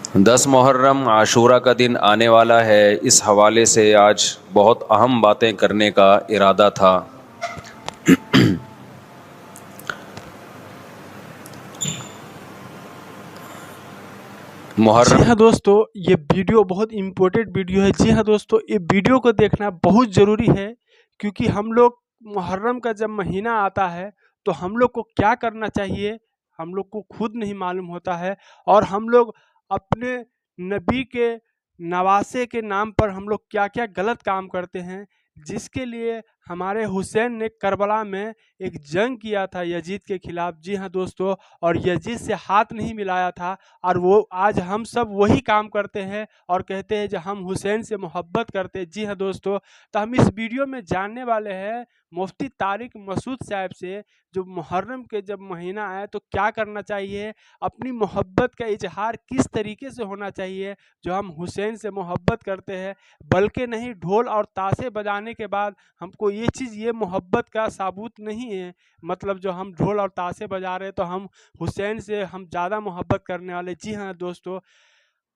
10 محرم عاشورہ کا دن آنے والا ہے، اس حوالے سے آج بہت اہم باتیں کرنے کا ارادہ تھا۔ جی ہاں دوستو، یہ ویڈیو بہت امپورٹنٹ ویڈیو ہے۔ جی ہاں دوستو، یہ ویڈیو کو دیکھنا بہت ضروری ہے، کیونکہ ہم لوگ محرم کا جب مہینہ آتا ہے تو ہم لوگ کو کیا کرنا چاہیے ہم لوگ کو خود نہیں معلوم ہوتا ہے، اور ہم لوگ اپنے نبی کے نواسے کے نام پر ہم لوگ کیا کیا غلط کام کرتے ہیں، جس کے لیے ہمارے حسین نے کربلا میں ایک جنگ کیا تھا یزید کے خلاف۔ جی ہاں دوستو، اور یزید سے ہاتھ نہیں ملایا تھا، اور وہ آج ہم سب وہی کام کرتے ہیں اور کہتے ہیں جو ہم حسین سے محبت کرتے ہیں۔ جی ہاں دوستو، تو ہم اس ویڈیو میں جاننے والے ہیں مفتی طارق مسعود صاحب سے، جو محرم کے جب مہینہ آئے تو کیا کرنا چاہیے، اپنی محبت کا اظہار کس طریقے سے ہونا چاہیے جو ہم حسین سے محبت کرتے ہیں، بلکہ نہیں ڈھول اور تاشے بجانے کے بعد ہم کو یہ چیز، یہ محبت کا ثابوت نہیں ہے، مطلب جو ہم ڈھول اور تاشے بجا رہے تو ہم حسین سے ہم زیادہ محبت کرنے والے۔ جی ہاں دوستو،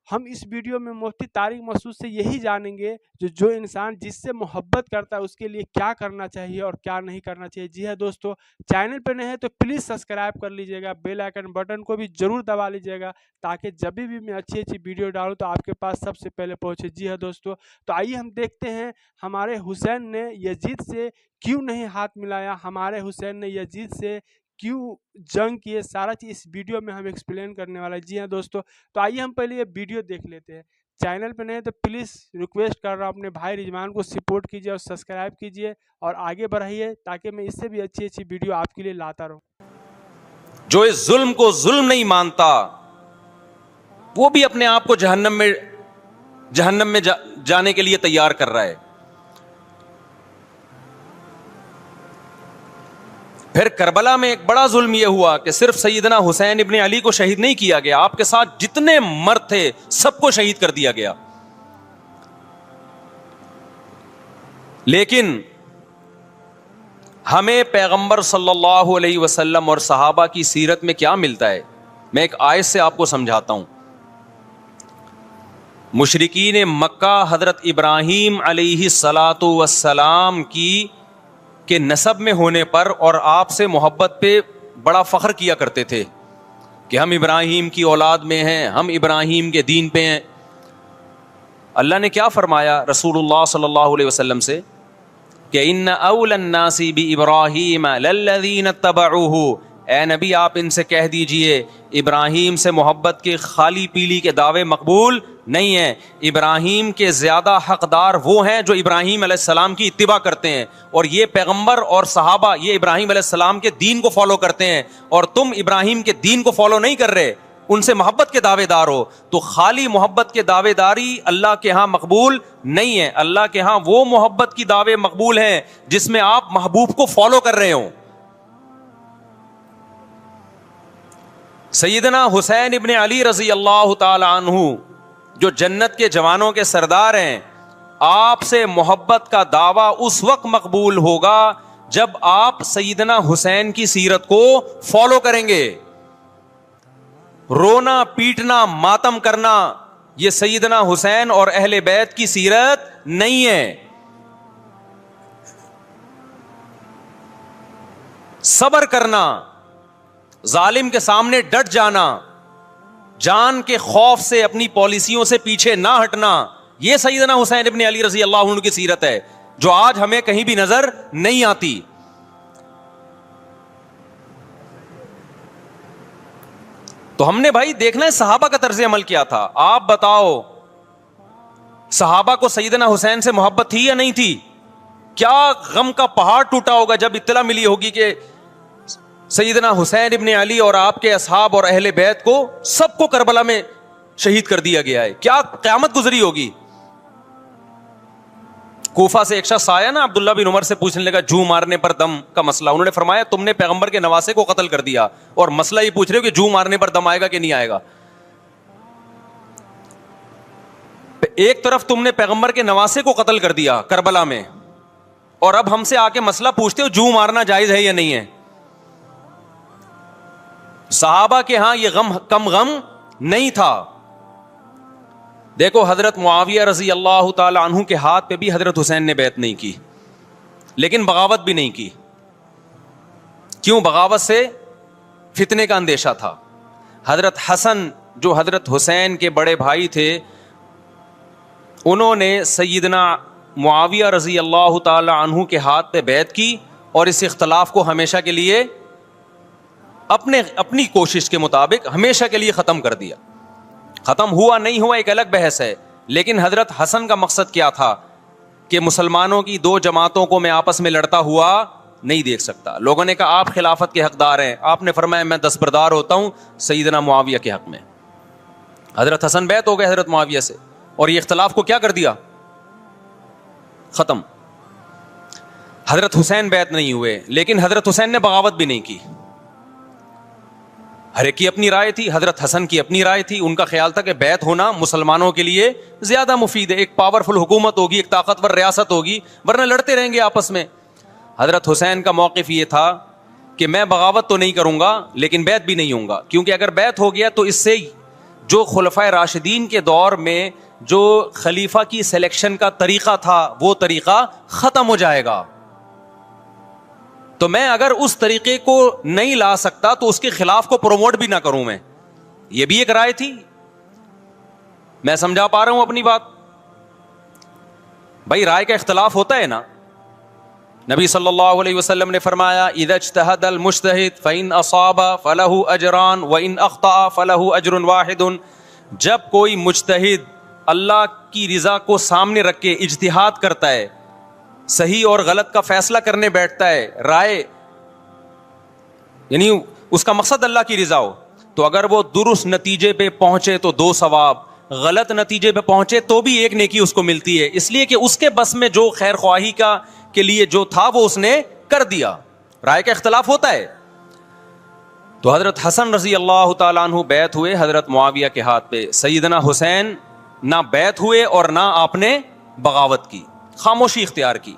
ہم اس ویڈیو میں مفتی طارق مسعود سے یہی جانیں گے جو انسان جس سے محبت کرتا ہے اس کے لیے کیا کرنا چاہیے اور کیا نہیں کرنا چاہیے۔ جی ہاں دوستو، چینل پہ نہیں ہے تو پلیز سبسکرائب کر لیجئے گا، بیل آئیکن بٹن کو بھی ضرور دبا لیجئے گا، تاکہ جب بھی میں اچھی ویڈیو ڈالوں تو آپ کے پاس سب سے پہلے پہنچے۔ جی ہاں دوستو، تو آئیے ہم دیکھتے ہیں ہمارے حسین نے یزید سے کیوں نہیں ہاتھ ملایا، ہمارے حسین نے یزید سے کیوں جنگ کیے، سارا چیز اس ویڈیو میں ہم ایکسپلین کرنے والا ہے۔ جی ہاں دوستو، تو آئیے ہم پہلے یہ ویڈیو دیکھ لیتے ہیں۔ چینل پہ نہیں تو پلیز ریکویسٹ کر رہا ہوں اپنے بھائی رضوان کو سپورٹ کیجیے اور سبسکرائب کیجیے اور آگے بڑھائیے، تاکہ میں اس سے بھی اچھی ویڈیو آپ کے لیے لاتا رہوں۔ جو اس ظلم کو ظلم نہیں مانتا وہ بھی اپنے آپ کو جہنم میں جانے کے لیے تیار کر رہا ہے۔ پھر کربلا میں ایک بڑا ظلم یہ ہوا کہ صرف سیدنا حسین ابن علی کو شہید نہیں کیا گیا، آپ کے ساتھ جتنے مرد تھے سب کو شہید کر دیا گیا۔ لیکن ہمیں پیغمبر صلی اللہ علیہ وسلم اور صحابہ کی سیرت میں کیا ملتا ہے، میں ایک آیت سے آپ کو سمجھاتا ہوں۔ مشرکین مکہ حضرت ابراہیم علیہ الصلاۃ والسلام کے نسب میں ہونے پر اور آپ سے محبت پہ بڑا فخر کیا کرتے تھے کہ ہم ابراہیم کی اولاد میں ہیں، ہم ابراہیم کے دین پہ ہیں۔ اللہ نے کیا فرمایا رسول اللہ صلی اللہ علیہ وسلم سے کہ ان اول الناس بابراہیم للذین اتبعوہ، اے نبی آپ ان سے کہہ دیجئے ابراہیم سے محبت کے خالی پیلی کے دعوے مقبول نہیں ہیں، ابراہیم کے زیادہ حقدار وہ ہیں جو ابراہیم علیہ السلام کی اتباع کرتے ہیں، اور یہ پیغمبر اور صحابہ یہ ابراہیم علیہ السلام کے دین کو فالو کرتے ہیں، اور تم ابراہیم کے دین کو فالو نہیں کر رہے، ان سے محبت کے دعوے دار ہو۔ تو خالی محبت کے دعوے داری اللہ کے ہاں مقبول نہیں ہے، اللہ کے ہاں وہ محبت کی دعوے مقبول ہیں جس میں آپ محبوب کو فالو کر رہے ہوں۔ سیدنا حسین ابن علی رضی اللہ تعالی عنہ جو جنت کے جوانوں کے سردار ہیں، آپ سے محبت کا دعویٰ اس وقت مقبول ہوگا جب آپ سیدنا حسین کی سیرت کو فالو کریں گے۔ رونا پیٹنا ماتم کرنا یہ سیدنا حسین اور اہل بیت کی سیرت نہیں ہے۔ صبر کرنا، ظالم کے سامنے ڈٹ جانا، جان کے خوف سے اپنی پالیسیوں سے پیچھے نہ ہٹنا، یہ سیدنا حسین ابن علی رضی اللہ عنہ کی سیرت ہے جو آج ہمیں کہیں بھی نظر نہیں آتی۔ تو ہم نے بھائی دیکھنا ہے صحابہ کا طرز عمل کیا تھا۔ آپ بتاؤ صحابہ کو سیدنا حسین سے محبت تھی یا نہیں تھی؟ کیا غم کا پہاڑ ٹوٹا ہوگا جب اطلاع ملی ہوگی کہ سیدنا حسین ابن علی اور آپ کے اصحاب اور اہل بیت کو سب کو کربلا میں شہید کر دیا گیا ہے، کیا قیامت گزری ہوگی۔ کوفہ سے ایک شخص آیا نا عبداللہ بن عمر سے پوچھنے لگا جو مارنے پر دم کا مسئلہ، انہوں نے فرمایا تم نے پیغمبر کے نواسے کو قتل کر دیا اور مسئلہ یہ پوچھ رہے ہو کہ جو مارنے پر دم آئے گا کہ نہیں آئے گا۔ ایک طرف تم نے پیغمبر کے نواسے کو قتل کر دیا کربلا میں، اور اب ہم سے آ کے مسئلہ پوچھتے ہو جو مارنا جائز ہے یا نہیں ہے۔ صحابہ کے ہاں یہ غم کم غم نہیں تھا، دیکھو حضرت معاویہ رضی اللہ تعالی عنہ کے ہاتھ پہ بھی حضرت حسین نے بیعت نہیں کی, لیکن بغاوت بھی نہیں کی. کیوں؟ بغاوت سے فتنے کا اندیشہ تھا. حضرت حسن جو حضرت حسین کے بڑے بھائی تھے, انہوں نے سیدنا معاویہ رضی اللہ تعالی عنہ کے ہاتھ پہ بیعت کی اور اس اختلاف کو ہمیشہ کے لیے اپنی کوشش کے مطابق ہمیشہ کے لیے ختم کر دیا. ختم ہوا نہیں ہوا ایک الگ بحث ہے, لیکن حضرت حسن کا مقصد کیا تھا کہ مسلمانوں کی دو جماعتوں کو میں آپس میں لڑتا ہوا نہیں دیکھ سکتا. لوگوں نے کہا آپ خلافت کے حقدار ہیں, آپ نے فرمایا میں دستبردار ہوتا ہوں سیدنا معاویہ کے حق میں. حضرت حسن بیعت ہو گئے حضرت معاویہ سے, اور یہ اختلاف کو کیا کر دیا؟ ختم. حضرت حسین بیعت نہیں ہوئے, لیکن حضرت حسین نے بغاوت بھی نہیں کی. ہر ایک کی اپنی رائے تھی, حضرت حسن کی اپنی رائے تھی. ان کا خیال تھا کہ بیعت ہونا مسلمانوں کے لیے زیادہ مفید ہے, ایک پاورفل حکومت ہوگی, ایک طاقتور ریاست ہوگی, ورنہ لڑتے رہیں گے آپس میں. حضرت حسین کا موقف یہ تھا کہ میں بغاوت تو نہیں کروں گا لیکن بیعت بھی نہیں ہوں گا, کیونکہ اگر بیعت ہو گیا تو اس سے جو خلفائے راشدین کے دور میں جو خلیفہ کی سلیکشن کا طریقہ تھا وہ طریقہ ختم ہو جائے گا. تو میں اگر اس طریقے کو نہیں لا سکتا تو اس کے خلاف کو پروموٹ بھی نہ کروں میں. یہ بھی ایک رائے تھی. میں سمجھا پا رہا ہوں اپنی بات؟ بھائی رائے کا اختلاف ہوتا ہے نا. نبی صلی اللہ علیہ وسلم نے فرمایا اذا اجتہد المجتہد فإن اصاب فلہ اجران وإن اخطأ فلہ اجر واحد. جب کوئی مجتہد اللہ کی رضا کو سامنے رکھ کے اجتہاد کرتا ہے, صحیح اور غلط کا فیصلہ کرنے بیٹھتا ہے, رائے یعنی اس کا مقصد اللہ کی رضا ہو, تو اگر وہ درست نتیجے پہ پہنچے تو 2 ثواب, غلط نتیجے پہ پہنچے تو بھی 1 نیکی اس کو ملتی ہے, اس لیے کہ اس کے بس میں جو خیر خواہی کا کے لیے جو تھا وہ اس نے کر دیا. رائے کا اختلاف ہوتا ہے. تو حضرت حسن رضی اللہ تعالیٰ عنہ بیعت ہوئے حضرت معاویہ کے ہاتھ پہ. سیدنا حسین نہ بیعت ہوئے اور نہ آپ نے بغاوت کی, خاموشی اختیار کی.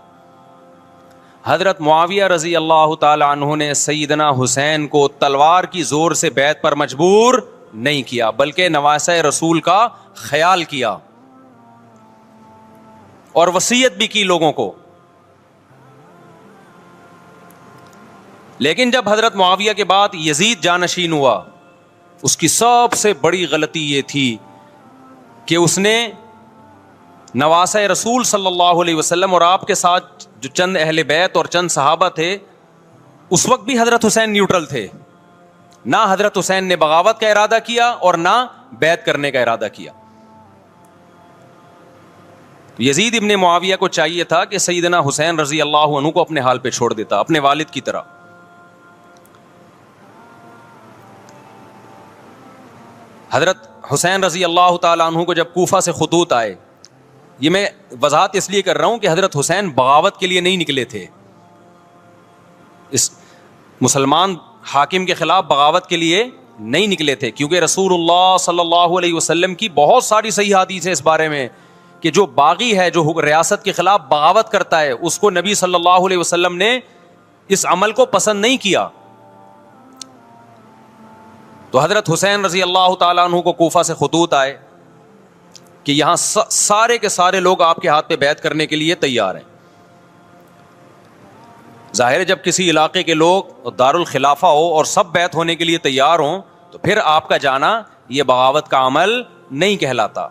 حضرت معاویہ رضی اللہ تعالی عنہ نے سیدنا حسین کو تلوار کی زور سے بیعت پر مجبور نہیں کیا, بلکہ نواسہ رسول کا خیال کیا اور وصیت بھی کی لوگوں کو. لیکن جب حضرت معاویہ کے بعد یزید جانشین ہوا, اس کی سب سے بڑی غلطی یہ تھی کہ اس نے نواسہ رسول صلی اللہ علیہ وسلم اور آپ کے ساتھ جو چند اہل بیت اور چند صحابہ تھے, اس وقت بھی حضرت حسین نیوٹرل تھے. نہ حضرت حسین نے بغاوت کا ارادہ کیا اور نہ بیعت کرنے کا ارادہ کیا. یزید ابن معاویہ کو چاہیے تھا کہ سیدنا حسین رضی اللہ عنہ کو اپنے حال پہ چھوڑ دیتا, اپنے والد کی طرح. حضرت حسین رضی اللہ تعالیٰ عنہ کو جب کوفہ سے خطوط آئے, یہ میں وضاحت اس لیے کر رہا ہوں کہ حضرت حسین بغاوت کے لیے نہیں نکلے تھے, اس مسلمان حاکم کے خلاف بغاوت کے لیے نہیں نکلے تھے, کیونکہ رسول اللہ صلی اللہ علیہ وسلم کی بہت ساری صحیح حدیث ہے اس بارے میں کہ جو باغی ہے, جو ریاست کے خلاف بغاوت کرتا ہے, اس کو نبی صلی اللہ علیہ وسلم نے اس عمل کو پسند نہیں کیا. تو حضرت حسین رضی اللہ تعالیٰ عنہ کو کوفہ سے خطوط آئے کہ یہاں سارے کے سارے لوگ آپ کے ہاتھ پہ بیعت کرنے کے لیے تیار ہیں. ظاہر ہے جب کسی علاقے کے لوگ دارالخلافہ ہو اور سب بیعت ہونے کے لیے تیار ہوں تو پھر آپ کا جانا یہ بغاوت کا عمل نہیں کہلاتا.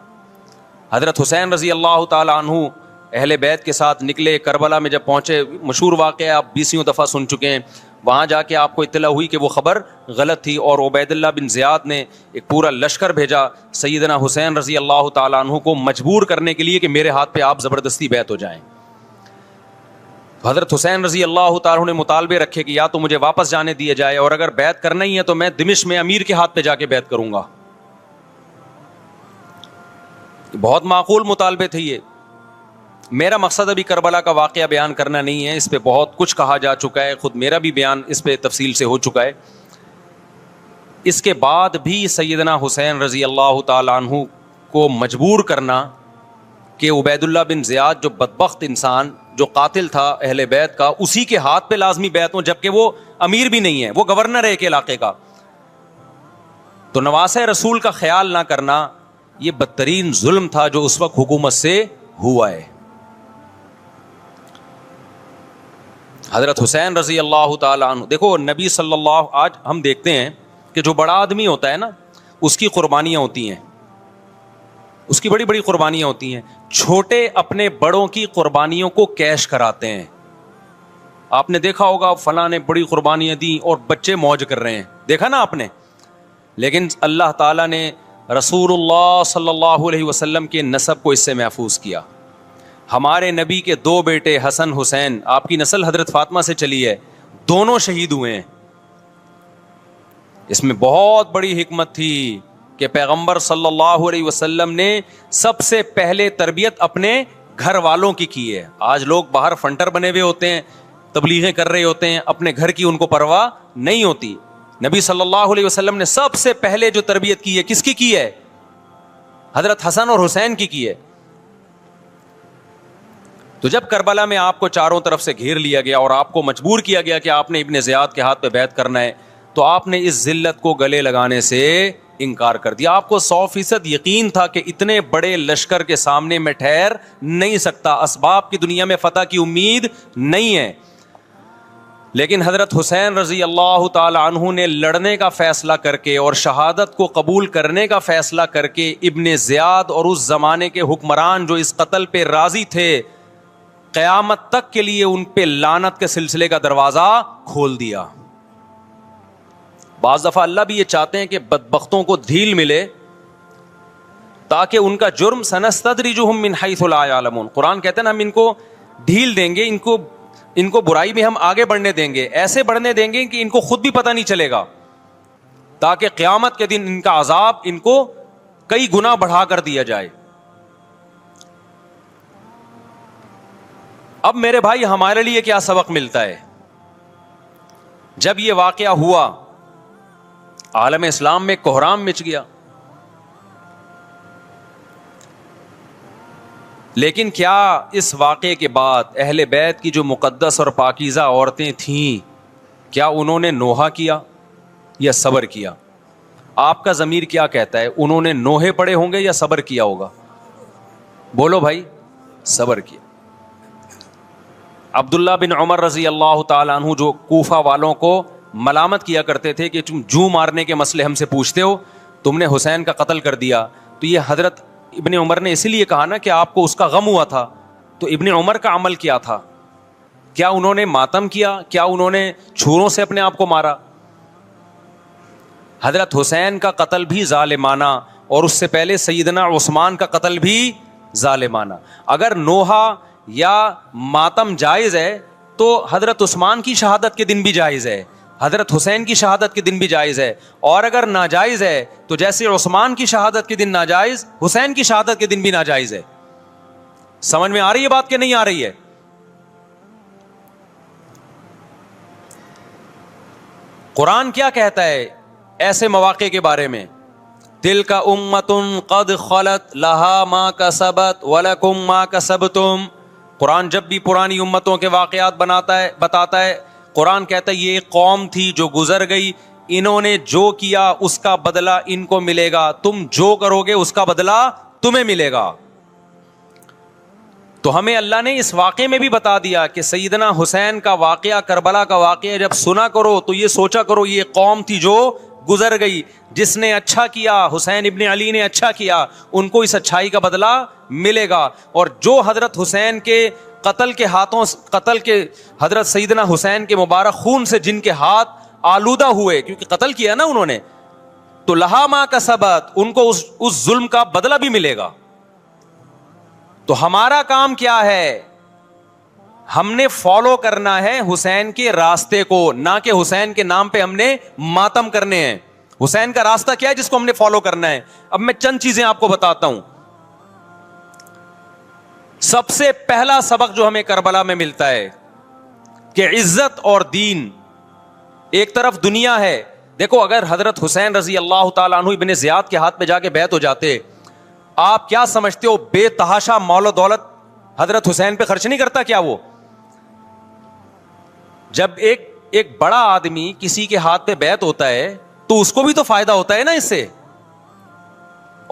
حضرت حسین رضی اللہ تعالیٰ عنہ اہل بیت کے ساتھ نکلے. کربلا میں جب پہنچے, مشہور واقعہ آپ 20 دفعہ سن چکے ہیں, وہاں جا کے آپ کو اطلاع ہوئی کہ وہ خبر غلط تھی اور عبید اللہ بن زیاد نے ایک پورا لشکر بھیجا سیدنا حسین رضی اللہ تعالیٰ عنہ کو مجبور کرنے کے لیے کہ میرے ہاتھ پہ آپ زبردستی بیعت ہو جائیں. حضرت حسین رضی اللہ تعالیٰ عنہ نے مطالبے رکھے کہ یا تو مجھے واپس جانے دیا جائے, اور اگر بیعت کرنا ہی ہے تو میں دمشق میں امیر کے ہاتھ پہ جا کے بیعت کروں گا. بہت معقول مطالبے تھے یہ. میرا مقصد ابھی کربلا کا واقعہ بیان کرنا نہیں ہے, اس پہ بہت کچھ کہا جا چکا ہے, خود میرا بھی بیان اس پہ تفصیل سے ہو چکا ہے. اس کے بعد بھی سیدنا حسین رضی اللہ تعالیٰ عنہ کو مجبور کرنا کہ عبید اللہ بن زیاد جو بدبخت انسان جو قاتل تھا اہل بیت کا, اسی کے ہاتھ پہ لازمی بیعت ہوں, جبکہ وہ امیر بھی نہیں ہے, وہ گورنر ہے ایک علاقے کا. تو نواسہ رسول کا خیال نہ کرنا یہ بدترین ظلم تھا جو اس وقت حکومت سے ہوا ہے. حضرت حسین رضی اللہ تعالیٰ عنہ, دیکھو نبی صلی اللہ, آج ہم دیکھتے ہیں کہ جو بڑا آدمی ہوتا ہے نا, اس کی قربانیاں ہوتی ہیں, اس کی بڑی بڑی قربانیاں ہوتی ہیں. چھوٹے اپنے بڑوں کی قربانیوں کو کیش کراتے ہیں. آپ نے دیکھا ہوگا فلاں نے بڑی قربانیاں دی اور بچے موج کر رہے ہیں, دیکھا نا آپ نے. لیکن اللہ تعالیٰ نے رسول اللہ صلی اللہ علیہ وسلم کے نسب کو اس سے محفوظ کیا. ہمارے نبی کے 2 بیٹے حسن حسین, آپ کی نسل حضرت فاطمہ سے چلی ہے, دونوں شہید ہوئے ہیں. اس میں بہت بڑی حکمت تھی کہ پیغمبر صلی اللہ علیہ وسلم نے سب سے پہلے تربیت اپنے گھر والوں کی ہے. آج لوگ باہر فنٹر بنے ہوئے ہوتے ہیں, تبلیغیں کر رہے ہوتے ہیں, اپنے گھر کی ان کو پرواہ نہیں ہوتی. نبی صلی اللہ علیہ وسلم نے سب سے پہلے جو تربیت کی ہے, کس کی ہے؟ حضرت حسن اور حسین کی ہے. تو جب کربلا میں آپ کو چاروں طرف سے گھیر لیا گیا اور آپ کو مجبور کیا گیا کہ آپ نے ابن زیاد کے ہاتھ پہ بیعت کرنا ہے, تو آپ نے اس ذلت کو گلے لگانے سے انکار کر دیا. آپ کو 100% یقین تھا کہ اتنے بڑے لشکر کے سامنے میں ٹھہر نہیں سکتا, اسباب کی دنیا میں فتح کی امید نہیں ہے. لیکن حضرت حسین رضی اللہ تعالی عنہ نے لڑنے کا فیصلہ کر کے اور شہادت کو قبول کرنے کا فیصلہ کر کے ابن زیاد اور اس زمانے کے حکمران جو اس قتل پہ راضی تھے, قیامت تک کے لیے ان پہ لعنت کے سلسلے کا دروازہ کھول دیا. بعض دفعہ اللہ بھی یہ چاہتے ہیں کہ بدبختوں کو ڈھیل ملے تاکہ ان کا جرم سنستدرجہم من حیث لا یعلمون. قرآن کہتے ہیں نا ہم ان کو ڈھیل دیں گے, ان کو برائی میں ہم آگے بڑھنے دیں گے, ایسے بڑھنے دیں گے کہ ان کو خود بھی پتہ نہیں چلے گا, تاکہ قیامت کے دن ان کا عذاب ان کو کئی گنا بڑھا کر دیا جائے. اب میرے بھائی ہمارے لیے کیا سبق ملتا ہے؟ جب یہ واقعہ ہوا عالم اسلام میں کوہرام مچ گیا, لیکن کیا اس واقعے کے بعد اہل بیت کی جو مقدس اور پاکیزہ عورتیں تھیں, کیا انہوں نے نوحہ کیا یا صبر کیا؟ آپ کا ضمیر کیا کہتا ہے, انہوں نے نوحے پڑے ہوں گے یا صبر کیا ہوگا؟ بولو بھائی, صبر کیا. عبداللہ بن عمر رضی اللہ تعالیٰ عنہ جو کوفہ والوں کو ملامت کیا کرتے تھے کہ تم جو مارنے کے مسئلے ہم سے پوچھتے ہو, تم نے حسین کا قتل کر دیا, تو یہ حضرت ابن عمر نے اسی لیے کہا نا کہ آپ کو اس کا غم ہوا تھا. تو ابن عمر کا عمل کیا تھا؟ کیا انہوں نے ماتم کیا؟ کیا انہوں نے چھروں سے اپنے آپ کو مارا؟ حضرت حسین کا قتل بھی ظالمانہ, اور اس سے پہلے سیدنا عثمان کا قتل بھی ظالمانہ. اگر نوحہ یا ماتم جائز ہے تو حضرت عثمان کی شہادت کے دن بھی جائز ہے, حضرت حسین کی شہادت کے دن بھی جائز ہے. اور اگر ناجائز ہے تو جیسے عثمان کی شہادت کے دن ناجائز, حسین کی شہادت کے دن بھی ناجائز ہے. سمجھ میں آ رہی ہے بات کہ نہیں آ رہی ہے؟ قرآن کیا کہتا ہے ایسے مواقع کے بارے میں؟ تلک امۃ قد خلت لہا ما کسبت ولکم ما کسبتم. قرآن جب بھی پرانی امتوں کے واقعات بتاتا ہے, قرآن کہتا ہے یہ ایک قوم تھی جو گزر گئی, انہوں نے جو کیا اس کا بدلہ ان کو ملے گا, تم جو کرو گے اس کا بدلہ تمہیں ملے گا. تو ہمیں اللہ نے اس واقعے میں بھی بتا دیا کہ سیدنا حسین کا واقعہ, کربلا کا واقعہ جب سنا کرو تو یہ سوچا کرو یہ قوم تھی جو گزر گئی, جس نے اچھا کیا, حسین ابن علی نے اچھا کیا, ان کو اس اچھائی کا بدلہ ملے گا. اور جو حضرت حسین کے قتل کے حضرت سیدنا حسین کے مبارک خون سے جن کے ہاتھ آلودہ ہوئے, کیونکہ قتل کیا نا انہوں نے, تو لہا ما کسبت, ان کو اس ظلم کا بدلہ بھی ملے گا. تو ہمارا کام کیا ہے؟ ہم نے فالو کرنا ہے حسین کے راستے کو, نہ کہ حسین کے نام پہ ہم نے ماتم کرنے ہیں. حسین کا راستہ کیا ہے جس کو ہم نے فالو کرنا ہے؟ اب میں چند چیزیں آپ کو بتاتا ہوں. سب سے پہلا سبق جو ہمیں کربلا میں ملتا ہے کہ عزت اور دین, ایک طرف دنیا ہے. دیکھو اگر حضرت حسین رضی اللہ تعالیٰ عنہ ابن زیاد کے ہاتھ پہ جا کے بیعت ہو جاتے, آپ کیا سمجھتے ہو بے تحاشا مال و دولت حضرت حسین پہ خرچ نہیں کرتا کیا وہ؟ جب ایک بڑا آدمی کسی کے ہاتھ پہ بیعت ہوتا ہے تو اس کو بھی تو فائدہ ہوتا ہے نا اس سے.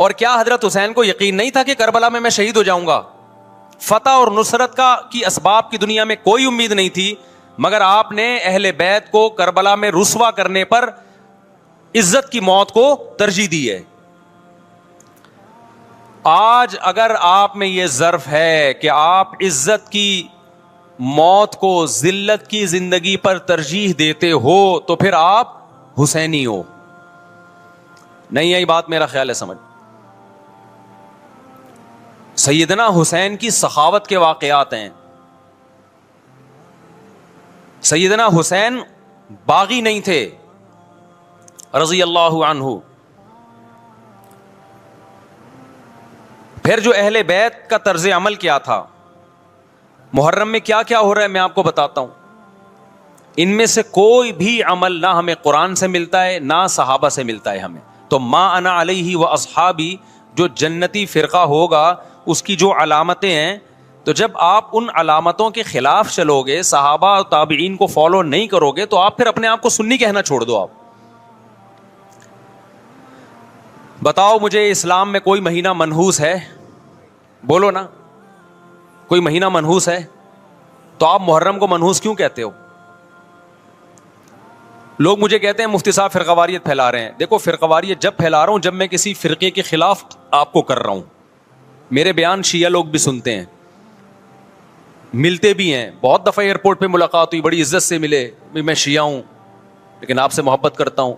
اور کیا حضرت حسین کو یقین نہیں تھا کہ کربلا میں شہید ہو جاؤں گا؟ فتح اور نصرت کی اسباب کی دنیا میں کوئی امید نہیں تھی، مگر آپ نے اہل بیت کو کربلا میں رسوا کرنے پر عزت کی موت کو ترجیح دی ہے۔ آج اگر آپ میں یہ ظرف ہے کہ آپ عزت کی موت کو ذلت کی زندگی پر ترجیح دیتے ہو تو پھر آپ حسینی ہو۔ نہیں آئی بات؟ میرا خیال ہے سمجھ۔ سیدنا حسین کی سخاوت کے واقعات ہیں۔ سیدنا حسین باغی نہیں تھے رضی اللہ عنہ۔ پھر جو اہل بیت کا طرز عمل کیا تھا، محرم میں کیا کیا ہو رہا ہے میں آپ کو بتاتا ہوں۔ ان میں سے کوئی بھی عمل نہ ہمیں قرآن سے ملتا ہے نہ صحابہ سے ملتا ہے ہمیں۔ تو ما انا علیہ و اصحابی جو جنتی فرقہ ہوگا اس کی جو علامتیں ہیں، تو جب آپ ان علامتوں کے خلاف چلو گے، صحابہ اور تابعین کو فالو نہیں کرو گے، تو آپ پھر اپنے آپ کو سنی کہنا چھوڑ دو۔ آپ بتاؤ مجھے اسلام میں کوئی مہینہ منحوس ہے؟ بولو نا، کوئی مہینہ منحوس ہے؟ تو آپ محرم کو منحوس کیوں کہتے ہو؟ لوگ مجھے کہتے ہیں مفتی صاحب فرقہ واریت پھیلا رہے ہیں۔ دیکھو، فرقہ واریت جب پھیلا رہا ہوں جب میں کسی فرقے کے خلاف آپ کو کر رہا ہوں۔ میرے بیان شیعہ لوگ بھی سنتے ہیں، ملتے بھی ہیں، بہت دفعہ ایئرپورٹ پہ ملاقات ہوئی، بڑی عزت سے ملے، میں شیعہ ہوں لیکن آپ سے محبت کرتا ہوں۔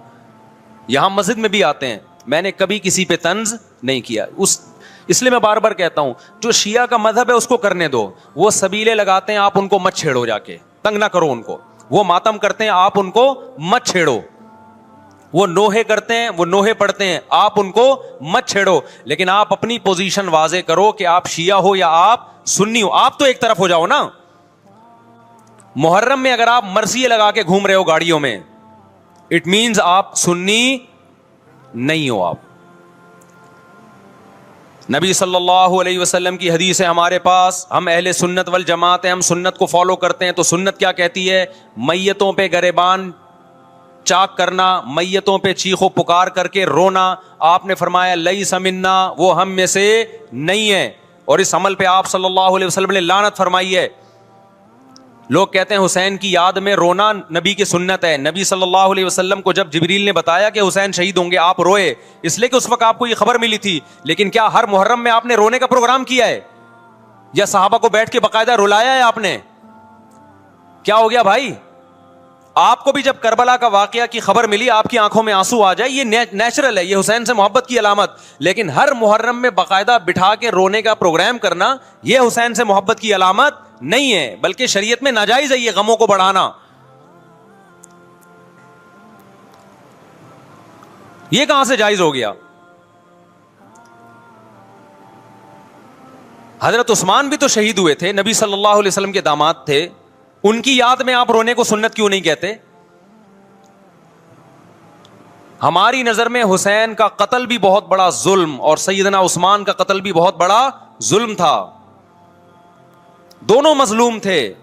یہاں مسجد میں بھی آتے ہیں، میں نے کبھی کسی پہ طنز نہیں کیا۔ اس لیے میں بار بار کہتا ہوں جو شیعہ کا مذہب ہے اس کو کرنے دو، وہ سبیلے لگاتے ہیں آپ ان کو مت چھیڑو، جا کے تنگ نہ کرو ان کو۔ وہ ماتم کرتے ہیں آپ ان کو مت چھیڑو، وہ نوحے کرتے ہیں، وہ نوحے پڑھتے ہیں، آپ ان کو مت چھیڑو، لیکن آپ اپنی پوزیشن واضح کرو کہ آپ شیعہ ہو یا آپ سنی ہو، آپ تو ایک طرف ہو جاؤ نا۔ محرم میں اگر آپ مرثیے لگا کے گھوم رہے ہو گاڑیوں میں، اٹ مینز آپ سنی نہیں ہو۔ آپ نبی صلی اللہ علیہ وسلم کی حدیث ہے ہمارے پاس، ہم اہل سنت والجماعت ہیں، ہم سنت کو فالو کرتے ہیں۔ تو سنت کیا کہتی ہے؟ میتوں پہ گریبان چاک کرنا، میتوں پہ چیخ و پکار کر کے رونا۔ آپ نے فرمایا لیس منا، وہ ہم میں سے نہیں ہے، اور اس عمل پہ آپ صلی اللہ علیہ وسلم نے لعنت فرمائی ہے۔ لوگ کہتے ہیں حسین کی یاد میں رونا نبی کی سنت ہے۔ نبی صلی اللہ علیہ وسلم کو جب جبریل نے بتایا کہ حسین شہید ہوں گے، آپ روئے، اس لیے کہ اس وقت آپ کو یہ خبر ملی تھی۔ لیکن کیا ہر محرم میں آپ نے رونے کا پروگرام کیا ہے؟ یا صحابہ کو بیٹھ کے باقاعدہ رلایا ہے آپ نے؟ کیا ہو گیا بھائی؟ آپ کو بھی جب کربلا کا واقعہ کی خبر ملی آپ کی آنکھوں میں آنسو آ جائے، یہ نیچرل ہے، یہ حسین سے محبت کی علامت۔ لیکن ہر محرم میں باقاعدہ بٹھا کے رونے کا پروگرام کرنا یہ حسین سے محبت کی علامت نہیں ہے، بلکہ شریعت میں ناجائز ہے یہ غموں کو بڑھانا۔ یہ کہاں سے جائز ہو گیا؟ حضرت عثمان بھی تو شہید ہوئے تھے، نبی صلی اللہ علیہ وسلم کے داماد تھے، ان کی یاد میں آپ رونے کو سنت کیوں نہیں کہتے؟ ہماری نظر میں حسین کا قتل بھی بہت بڑا ظلم اور سیدنا عثمان کا قتل بھی بہت بڑا ظلم تھا، دونوں مظلوم تھے۔